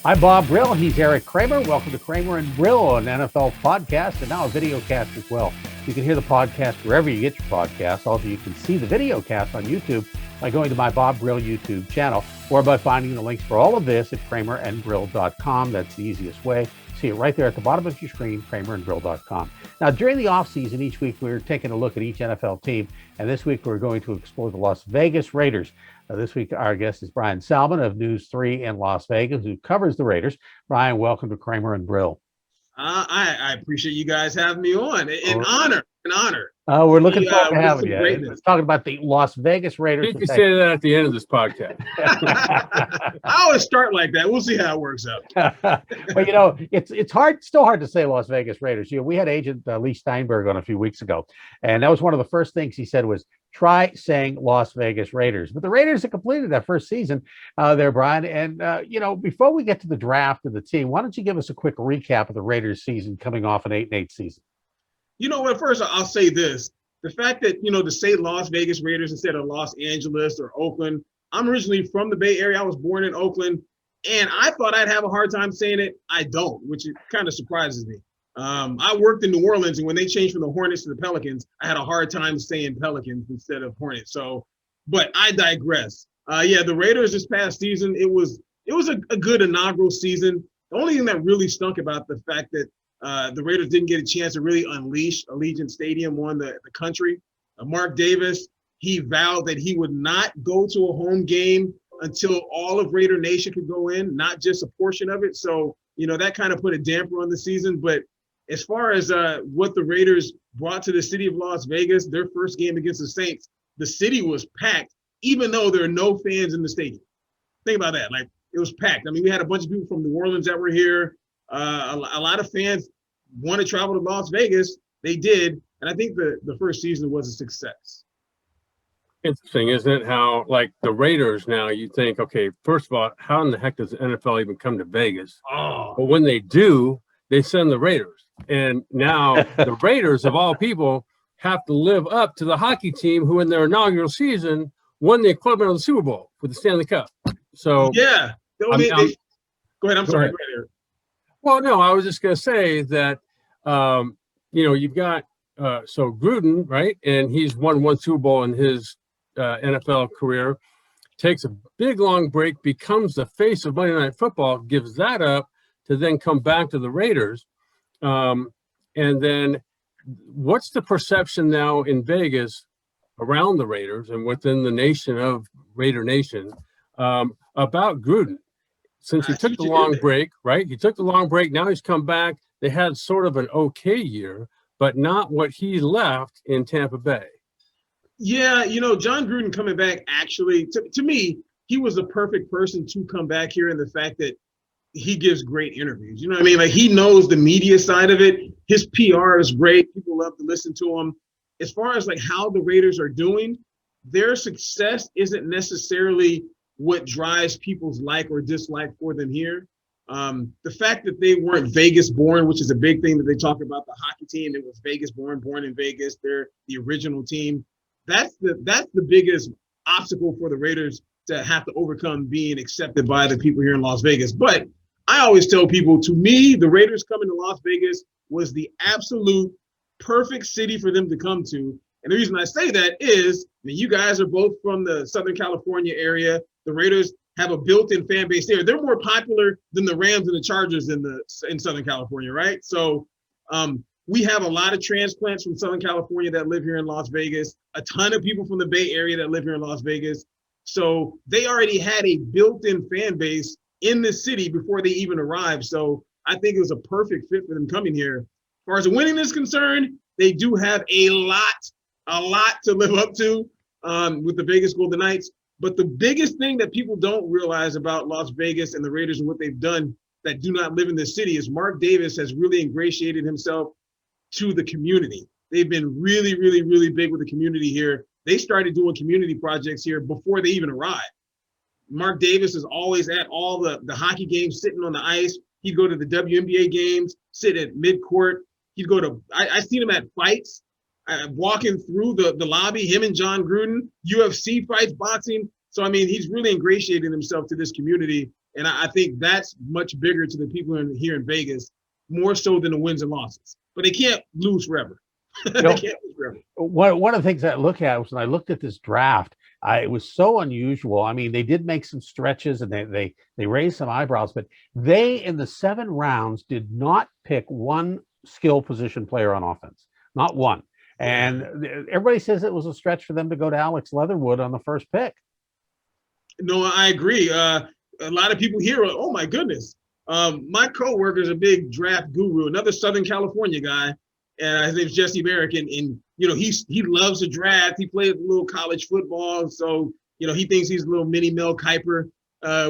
I'm Bob Brill. He's Eric Kramer. Welcome to Kramer and Brill, an NFL podcast and now a video cast as well. You can hear the podcast wherever you get your podcasts. Also, you can see the video cast on YouTube by going to my Bob Brill YouTube channel or by finding the links for all of this at kramerandbrill.com. That's the easiest way. See it right there at the bottom of your screen, kramerandbrill.com. Now, during the offseason, each week we're taking a look at each NFL team, and this week we're going to explore the Las Vegas Raiders. This week, our guest is Brian Salmond of News 3 in Las Vegas, who covers the Raiders. Brian, welcome to Kramer and Brill. I appreciate you guys having me on. An honor. We're looking forward to having you. Let's talk about the Las Vegas Raiders. You can say that at the end of this podcast. I always start like that. We'll see how it works out. Well, it's still hard to say Las Vegas Raiders. We had agent Lee Steinberg on a few weeks ago, and that was one of the first things he said was, try saying Las Vegas Raiders. But the Raiders have completed that first season there, Brian. And, before we get to the draft of the team, why don't you give us a quick recap of the Raiders season coming off an 8-8 season? You know what? First, I'll say this. The fact that, to say Las Vegas Raiders instead of Los Angeles or Oakland, I'm originally from the Bay Area. I was born in Oakland, and I thought I'd have a hard time saying it. I don't, which kind of surprises me. I worked in New Orleans, and when they changed from the Hornets to the Pelicans, I had a hard time saying Pelicans instead of Hornets. But I digress. The Raiders this past season, it was a good inaugural season. The only thing that really stunk about the fact that the Raiders didn't get a chance to really unleash. Allegiant Stadium won the country. Mark Davis, he vowed that he would not go to a home game until all of Raider Nation could go in, not just a portion of it. So, that kind of put a damper on the season. But as far as what the Raiders brought to the city of Las Vegas, their first game against the Saints, the city was packed, even though there are no fans in the stadium. Think about that. Like, it was packed. I mean, we had a bunch of people from New Orleans that were here. A lot of fans want to travel to Las Vegas. They did. And I think the first season was a success. Interesting, isn't it? How, like, the Raiders now, you think, okay, first of all, how in the heck does the NFL even come to Vegas? Oh. But when they do, they send the Raiders. And now the Raiders, of all people, have to live up to the hockey team who, in their inaugural season, won the equivalent of the Super Bowl with the Stanley Cup. So, yeah. Go ahead. I'm sorry. Go ahead. Well, no, I was just going to say that, you've got Gruden, right? And he's won one Super Bowl in his NFL career, takes a big, long break, becomes the face of Monday Night Football, gives that up to then come back to the Raiders. And then what's the perception now in Vegas around the Raiders and within the nation of Raider Nation about Gruden? Since he took the long break, right? He took the long break. Now he's come back. They had sort of an okay year, but not what he left in Tampa Bay. Yeah, John Gruden coming back, actually, to me, he was the perfect person to come back here, in the fact that he gives great interviews. You know what I mean? Like, he knows the media side of it. His PR is great. People love to listen to him. As far as like how the Raiders are doing, their success isn't necessarily what drives people's like or dislike for them here. The fact that they weren't Vegas born, which is a big thing that they talk about, the hockey team that was Vegas born in Vegas, they're the original team. That's the biggest obstacle for the Raiders to have to overcome, being accepted by the people here in Las Vegas. But I always tell people, to me, the Raiders coming to Las Vegas was the absolute perfect city for them to come to. And the reason I say that is, you guys are both from the Southern California area. The Raiders have a built-in fan base there. They're more popular than the Rams and the Chargers in Southern California, right? So we have a lot of transplants from Southern California that live here in Las Vegas, a ton of people from the Bay Area that live here in Las Vegas. So they already had a built-in fan base in the city before they even arrived. So I think it was a perfect fit for them coming here. As far as winning is concerned, they do have a lot to live up to with the Vegas Golden Knights. But the biggest thing that people don't realize about Las Vegas and the Raiders and what they've done that do not live in the city is Mark Davis has really ingratiated himself to the community. They've been really, really, really big with the community here. They started doing community projects here before they even arrived. Mark Davis is always at all the hockey games, sitting on the ice. He'd go to the WNBA games, sit at mid-court. He'd go to – I seen him at fights. Walking through the lobby, him and John Gruden, UFC fights, boxing. So, I mean, he's really ingratiated himself to this community. And I think that's much bigger to the people here in Vegas, more so than the wins and losses. But they can't lose forever. They can't lose forever. One of the things I look at was when I looked at this draft, it was so unusual. I mean, they did make some stretches and they raised some eyebrows, but they in the 7 rounds did not pick one skill position player on offense, not one. And everybody says it was a stretch for them to go to Alex Leatherwood on the first pick. No, I agree. A lot of people here are, oh my goodness. My coworker is a big draft guru, another Southern California guy, and his name's Jesse Merrick, and you know he loves to draft. He played a little college football, so you know he thinks he's a little mini Mel Kiper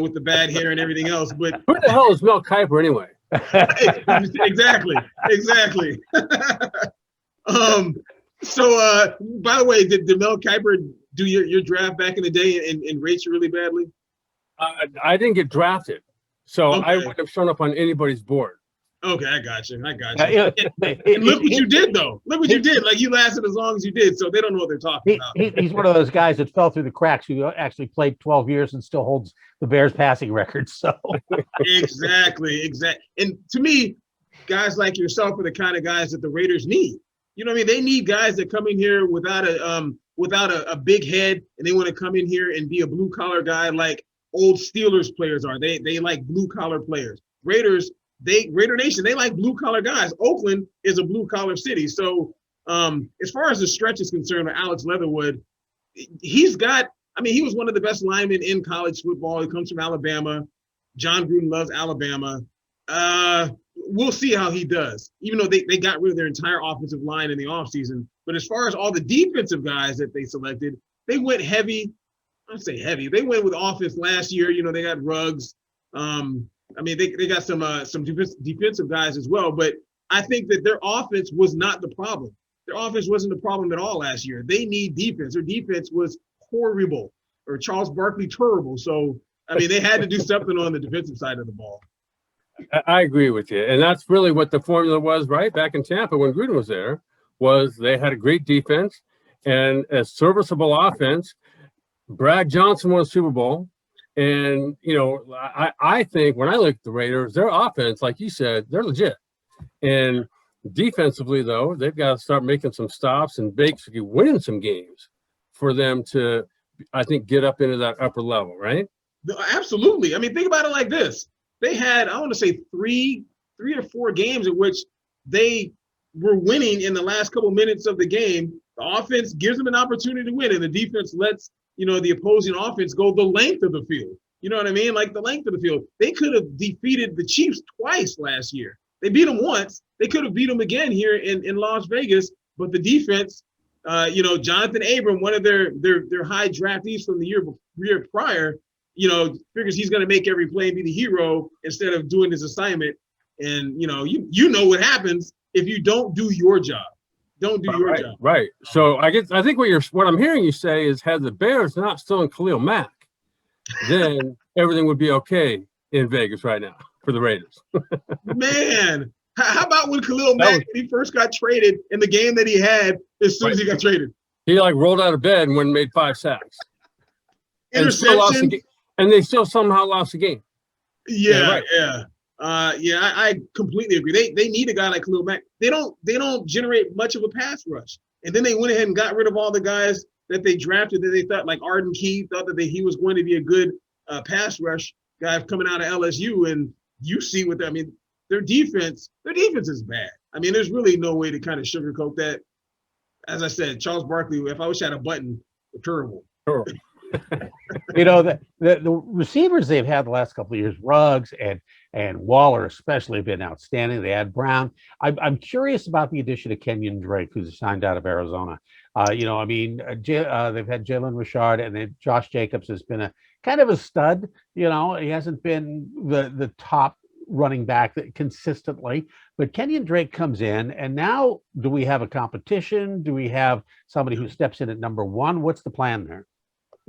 with the bad hair and everything else. But who the hell is Mel Kiper anyway? exactly. So by the way, did Mel Kiper do your draft back in the day and rate you really badly? I didn't get drafted, so Okay. I wouldn't have shown up on anybody's board. Okay, I got you. And look what you did, though. Look what you did. Like, you lasted as long as you did, so they don't know what they're talking about. He's one of those guys that fell through the cracks who actually played 12 years and still holds the Bears passing record. So Exactly. And to me, guys like yourself are the kind of guys that the Raiders need. You know what I mean? They need guys that come in here without a big head, and they want to come in here and be a blue collar guy like old Steelers players are. They like blue collar players. Raider Nation, they like blue collar guys. Oakland is a blue collar city. So as far as the stretch is concerned with Alex Leatherwood, he was one of the best linemen in college football. He comes from Alabama. John Gruden loves Alabama. We'll see how he does, even though they got rid of their entire offensive line in the offseason. But as far as all the defensive guys that they selected, they went heavy. I'd say heavy. They went with offense last year. You know, they got Ruggs. They got some defensive guys as well, but I think that their offense was not the problem. Their offense wasn't the problem at all last year. They need defense. Their defense was horrible, or Charles Barkley terrible. So, they had to do something on the defensive side of the ball. I agree with you, and that's really what the formula was, right? Back in Tampa when Gruden was there, was they had a great defense and a serviceable offense. Brad Johnson won a Super Bowl. And, I think when I look at the Raiders, their offense, like you said, they're legit. And defensively, though, they've got to start making some stops and basically winning some games for them to, I think, get up into that upper level, right? Absolutely. Think about it like this. They had, I want to say, three or four games in which they were winning in the last couple minutes of the game. The offense gives them an opportunity to win, and the defense lets the opposing offense go the length of the field. You know what I mean? Like the length of the field. They could have defeated the Chiefs twice last year. They beat them once. They could have beat them again here in Las Vegas. But the defense, Jonathan Abram, one of their high draftees from the year prior, figures he's going to make every play and be the hero instead of doing his assignment. And, you know what happens if you don't do your job. Don't do your job. Right. So I think what I'm hearing you say is, had the Bears not stolen Khalil Mack, then everything would be okay in Vegas right now for the Raiders. Man, how about when Khalil Mack, when he first got traded, in the game that he had as soon as he got traded? He rolled out of bed and went and made 5 sacks. Interception. And they still somehow lost the game. Yeah. I completely agree. They need a guy like Khalil Mack. They don't generate much of a pass rush. And then they went ahead and got rid of all the guys that they drafted that they thought, like Arden Key, thought that he was going to be a good pass rush guy coming out of LSU. And you see what their defense is bad. There's really no way to kind of sugarcoat that. As I said, Charles Barkley, if I wish I had a button, terrible. Sure. The receivers they've had the last couple of years, Ruggs and Waller especially, have been outstanding. They had Brown. I'm curious about the addition of Kenyon Drake, who's signed out of Arizona. They've had Jalen Richard, and then Josh Jacobs has been a kind of a stud. He hasn't been the top running back consistently, but Kenyon Drake comes in, and now do we have a competition? Do we have somebody who steps in at number 1? What's the plan there?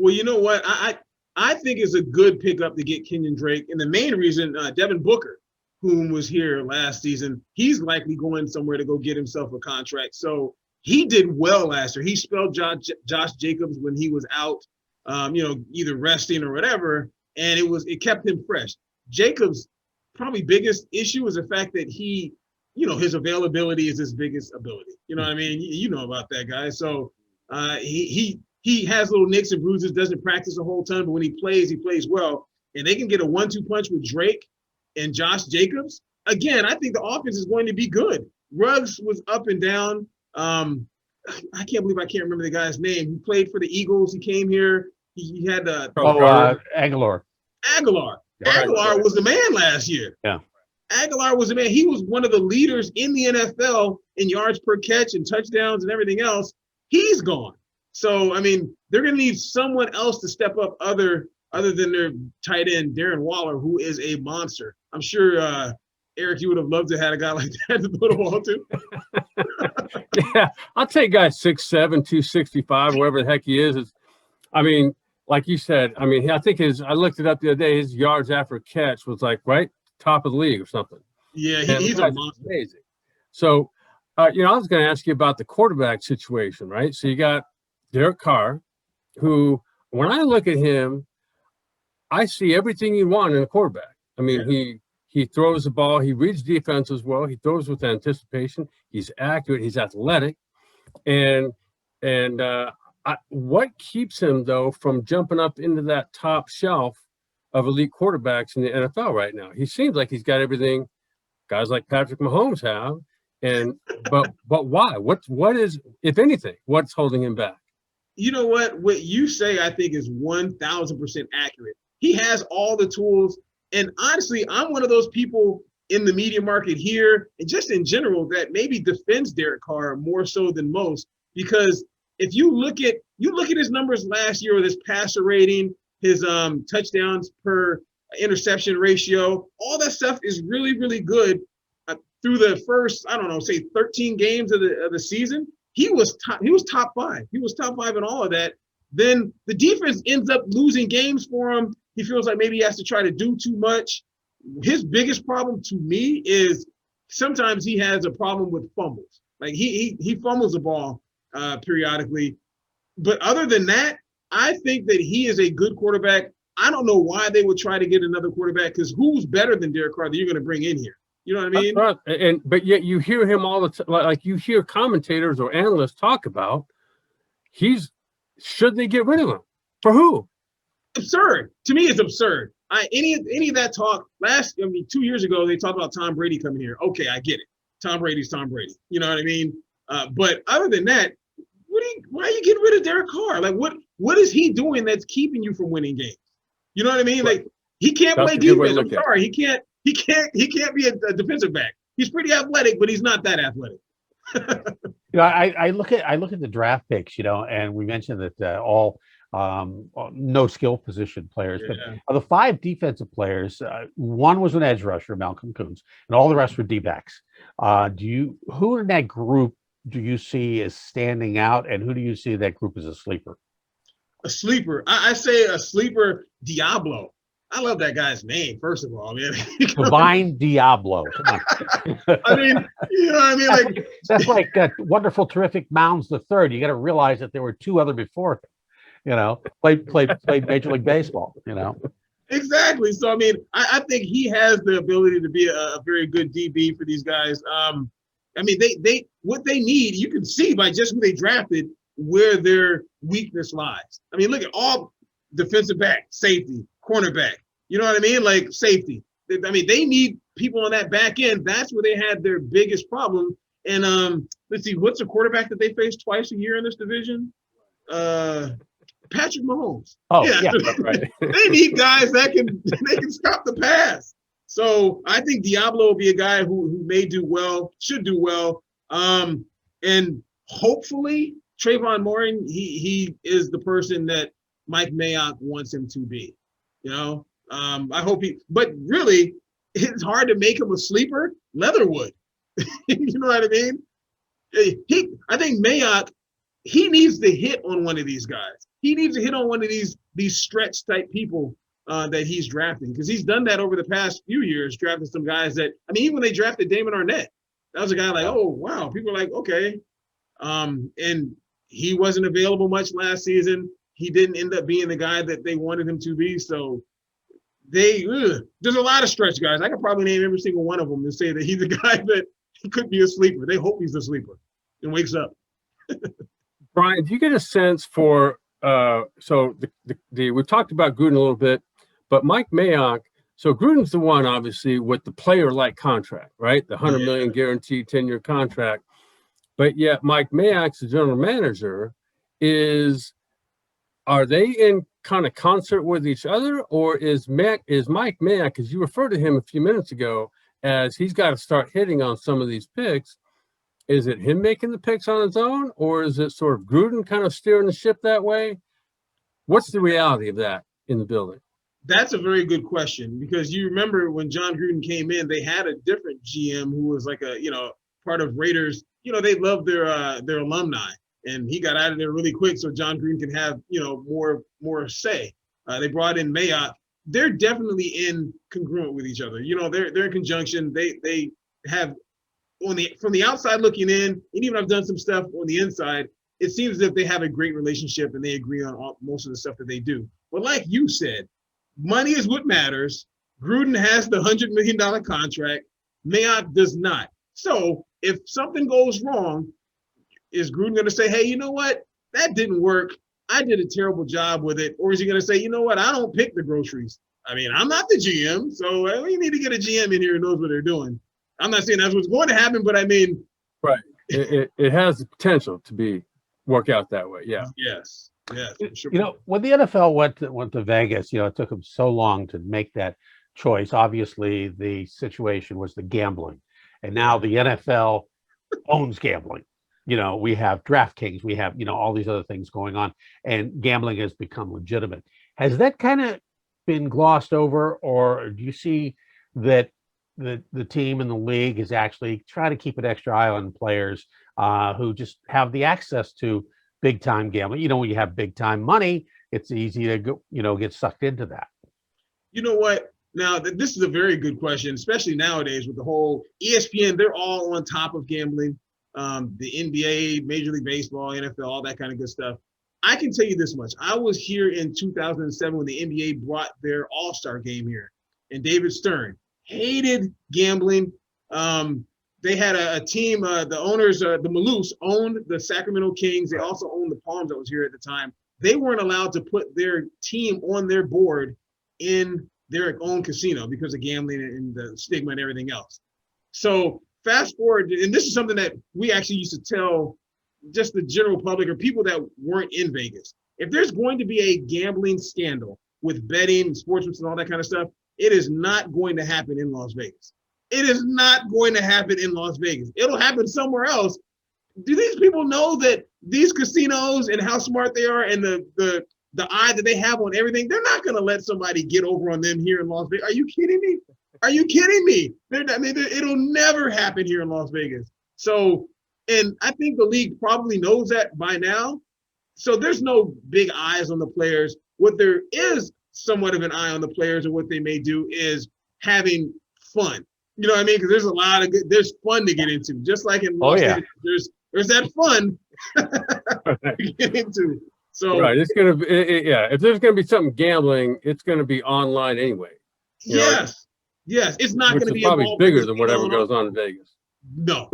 Well, you know what? I think it's a good pickup to get Kenyon Drake. And the main reason, Devin Booker, whom was here last season, he's likely going somewhere to go get himself a contract. So he did well last year. He spelled Josh Jacobs when he was out, either resting or whatever. And it kept him fresh. Jacobs' probably biggest issue is the fact that he, his availability is his biggest ability. You know what I mean? You know about that guy. So he has little nicks and bruises, doesn't practice a whole ton, but when he plays well. And they can get a 1-2 punch with Drake and Josh Jacobs. Again, I think the offense is going to be good. Ruggs was up and down. I can't believe I can't remember the guy's name. He played for the Eagles. He came here. He had Aguilar. Aguilar was the man last year. Yeah. Aguilar was the man. He was one of the leaders in the NFL in yards per catch and touchdowns and everything else. He's gone. So, I mean, they're going to need someone else to step up other than their tight end, Darren Waller, who is a monster. I'm sure, Eric, you would have loved to have a guy like that to throw the ball to. Yeah, I'll take guy 6'7", 265, whatever the heck he is. I mean, like you said, I mean, I think I looked it up the other day, his yards after catch was like right top of the league or something. Yeah, he's a monster. Amazing. So, I was going to ask you about the quarterback situation, right? So you got Derek Carr, who, when I look at him, I see everything you want in a quarterback. I mean, he throws the ball, he reads defense as well, he throws with anticipation, he's accurate, he's athletic, and what keeps him though from jumping up into that top shelf of elite quarterbacks in the NFL right now? He seems like he's got everything guys like Patrick Mahomes have, but why? What is, if anything, what's holding him back? You know what? What you say, I think, is 1,000% accurate. He has all the tools. And honestly, I'm one of those people in the media market here and just in general that maybe defends Derek Carr more so than most, because if you look at his numbers last year with his passer rating, his touchdowns per interception ratio, all that stuff is really, really good. Through the first, say 13 games of the season, he was top 5. He was top 5 in all of that. Then the defense ends up losing games for him. He feels like maybe he has to try to do too much. His biggest problem to me is sometimes he has a problem with fumbles. Like he fumbles the ball periodically. But other than that, I think that he is a good quarterback. I don't know why they would try to get another quarterback, because who's better than Derek Carr that you're going to bring in here? You know what I mean? Right. But yet you hear him all the time, like you hear commentators or analysts talk about, should they get rid of him? For who? Absurd. To me, it's absurd. Any of that talk 2 years ago, they talked about Tom Brady coming here. Okay, I get it. Tom Brady's Tom Brady. You know what I mean? But other than that, why are you getting rid of Derek Carr? Like, what is he doing that's keeping you from winning games? You know what I mean? Like, he can't play defense. I'm sorry, he can't be a defensive back. He's pretty athletic, but he's not that athletic. I look at the draft picks, and we mentioned that all no skill position players, but of the 5 defensive players, one was an edge rusher, Malcolm Kuntz, and all the rest were D-backs. Who in that group do you see as standing out, and who do you see that group as a sleeper? A sleeper. I say a sleeper, Diablo. I love that guy's name, first of all, man. Divine Diablo. Come on. I mean, you know what I mean? Like, that's like Wonderful, Terrific Mounds the Third. You got to realize that there were 2 other before him. Played Major League Baseball. Exactly. So I mean, I think he has the ability to be a very good DB for these guys. I mean, they what they need, you can see by just who they drafted where their weakness lies. I mean, look at all defensive back, safety, cornerback. You know what I mean? Like safety. I mean, they need people on that back end. That's where they had their biggest problem. And let's see, what's the quarterback that they face twice a year in this division? Patrick Mahomes. Oh, yeah, right. They need guys that can stop the pass. So I think Diablo will be a guy who may do well, should do well. And hopefully Trayvon Morin, he is the person that Mike Mayock wants him to be. I hope but really, it's hard to make him a sleeper. Leatherwood. You know what I mean? I think Mayock, he needs to hit on one of these guys. He needs to hit on one of these stretch type people that he's drafting, because he's done that over the past few years, drafting some guys that, I mean, even when they drafted Damon Arnett, that was a guy like, oh, wow. People are like, okay. And he wasn't available much last season. He didn't end up being the guy that they wanted him to be. So there's a lot of stretch guys. I could probably name every single one of them and say that he's a guy that he could be a sleeper. They hope he's a sleeper and wakes up. Brian, do you get a sense for so we've talked about Gruden a little bit, but Mike Mayock, so Gruden's the one obviously with the player-like contract, right? The $100 million guaranteed 10-year contract. But yet Mike Mayock's the general manager. Are they in kind of concert with each other, or is Mike Mayock, because you referred to him a few minutes ago as he's got to start hitting on some of these picks? Is it him making the picks on his own, or is it sort of Gruden kind of steering the ship that way? What's the reality of that in the building? That's a very good question, because you remember when John Gruden came in, they had a different GM who was like part of Raiders. They loved their alumni, and he got out of there really quick so John Gruden could have, more say. They brought in Mayock. They're definitely in congruent with each other. They're in conjunction. They have from the outside looking in, and even I've done some stuff on the inside, it seems as if they have a great relationship and they agree on most of the stuff that they do. But like you said, money is what matters. Gruden has the $100 million contract. Mayock does not. So if something goes wrong, is Gruden going to say, hey, you know what? That didn't work. I did a terrible job with it. Or is he going to say, you know what? I don't pick the groceries. I mean, I'm not the GM. So we need to get a GM in here who knows what they're doing. I'm not saying that's what's going to happen, but I mean. Right. It has the potential to work out that way. Yeah. Yes. Yes. Sure. When the NFL went to Vegas, it took them so long to make that choice. Obviously, the situation was the gambling. And now the NFL owns gambling. We have DraftKings, we have, all these other things going on, and gambling has become legitimate. Has that kind of been glossed over, or do you see that the team and the league is actually trying to keep an extra eye on players who just have the access to big time gambling? When you have big time money, it's easy to go, get sucked into that. You know what? Now, this is a very good question, especially nowadays with the whole ESPN. They're all on top of gambling. The NBA, Major League Baseball, NFL, all that kind of good stuff. I can tell you this much. I was here in 2007 when the NBA brought their All-Star game here, and David Stern hated gambling. They had a team, the owners, the Maloofs owned the Sacramento Kings. They also owned the Palms that was here at the time. They weren't allowed to put their team on their board in their own casino because of gambling and the stigma and everything else. So fast forward, and this is something that we actually used to tell just the general public or people that weren't in Vegas. If there's going to be a gambling scandal with betting and sportsbooks and all that kind of stuff, it is not going to happen in Las Vegas. It is not going to happen in Las Vegas. It'll happen somewhere else. Do these people know that these casinos and how smart they are and the eye that they have on everything, they're not going to let somebody get over on them here in Las Vegas. Are you kidding me? Are you kidding me? It'll never happen here in Las Vegas. So, and I think the league probably knows that by now. So there's no big eyes on the players. What there is somewhat of an eye on the players and what they may do is having fun. You know what I mean? Because there's fun to get into. Just like in Las Vegas, there's that fun to get into. So right, it's gonna be if there's gonna be something gambling, it's gonna be online anyway. Yes, it's not going to be probably bigger than whatever goes on in Vegas. No,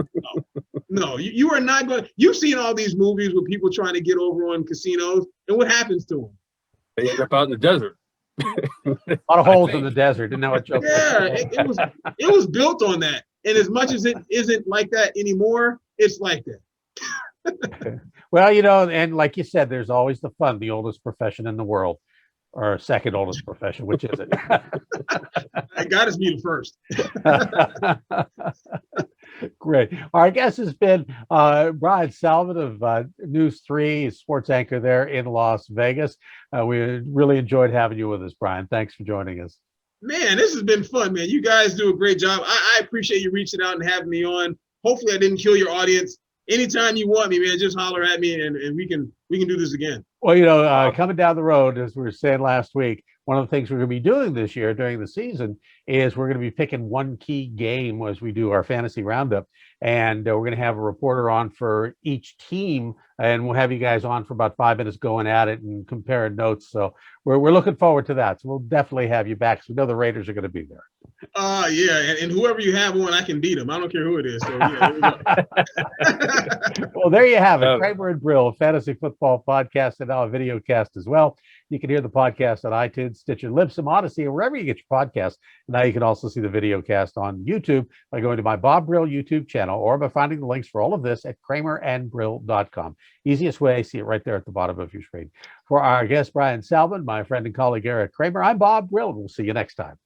you are not going. You've seen all these movies with people trying to get over on casinos, and what happens to them? They end up out in the desert. A lot of holes in the desert. Didn't know what joke. Yeah, it was built on that, and as much as it isn't like that anymore, it's like that. Well, and like you said, there's always the fun, the oldest profession in the world, or second oldest profession, which is it? I got us me the first. Great. Our guest has been Brian Salmond of News 3, sports anchor there in Las Vegas. We really enjoyed having you with us, Brian. Thanks for joining us. Man, this has been fun, man. You guys do a great job. I appreciate you reaching out and having me on. Hopefully I didn't kill your audience. Anytime you want me, man, just holler at me and we can do this again. Well, coming down the road, as we were saying last week, one of the things we're going to be doing this year during the season is we're going to be picking one key game as we do our fantasy roundup. And we're going to have a reporter on for each team, and we'll have you guys on for about 5 minutes going at it and comparing notes. So we're looking forward to that. So we'll definitely have you back. So we know the Raiders are going to be there. Yeah, and whoever you have on, I can beat them. I don't care who it is. So yeah. Well, there you have it. Kramer and Brill, a fantasy football podcast, and now a video cast as well. You can hear the podcast on iTunes, Stitcher, Libsyn, Odyssey, or wherever you get your podcasts. Now you can also see the video cast on YouTube by going to my Bob Brill YouTube channel or by finding the links for all of this at kramerandbrill.com. Easiest way, see it right there at the bottom of your screen. For our guest, Brian Salmond, my friend and colleague Eric Kramer, I'm Bob Brill, and we'll see you next time.